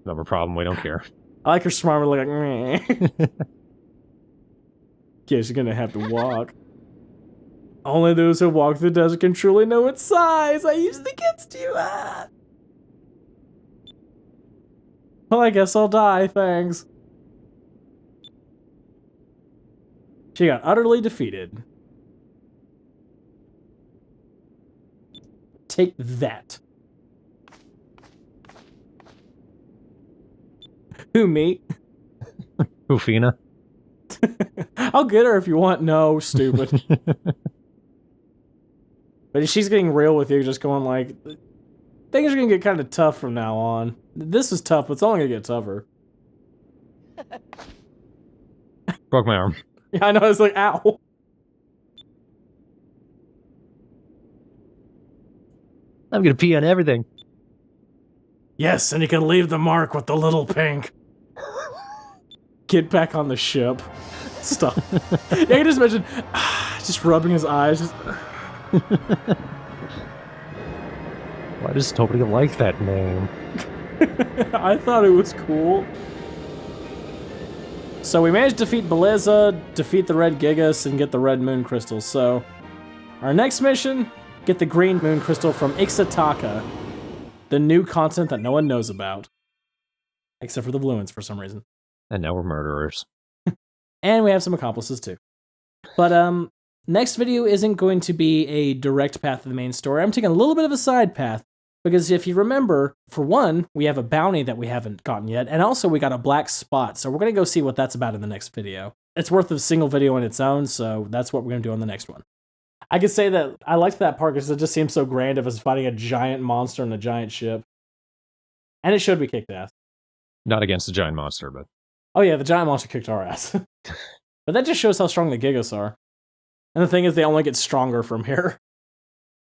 No problem, we don't care. I like her smart like, meh. Yeah, she's gonna have to walk. Only those who walk the desert can truly know its size. I used against you. Ah. Well, I guess I'll die, thanks. She got utterly defeated. Take that. Who, me? Ufina? I'll get her if you want. No, stupid. But she's getting real with you, just going like, things are gonna get kind of tough from now on. This is tough, but it's only gonna get tougher. Broke my arm. Yeah, I know, it's like, ow. I'm gonna pee on everything. Yes, and you can leave the mark with the little pink. Get back on the ship. Stop. Yeah, I can just imagine just rubbing his eyes. Just, Why does nobody like that name? I thought it was cool. So we managed to defeat Belleza, defeat the red Gigas, and get the red moon crystal. So our next mission, get the green moon crystal from Ixataka, the new continent that no one knows about. Except for the blue ones for some reason. And now we're murderers. And we have some accomplices too. But next video isn't going to be a direct path to the main story. I'm taking a little bit of a side path. Because if you remember, for one, we have a bounty that we haven't gotten yet, and also we got a black spot, so we're going to go see what that's about in the next video. It's worth a single video on its own, so that's what we're going to do on the next one. I could say that I liked that part because it just seems so grand of us fighting a giant monster in a giant ship. And it should be kicked ass. Not against the giant monster, but... Oh yeah, the giant monster kicked our ass. But that just shows how strong the Gigas are. And the thing is, they only get stronger from here.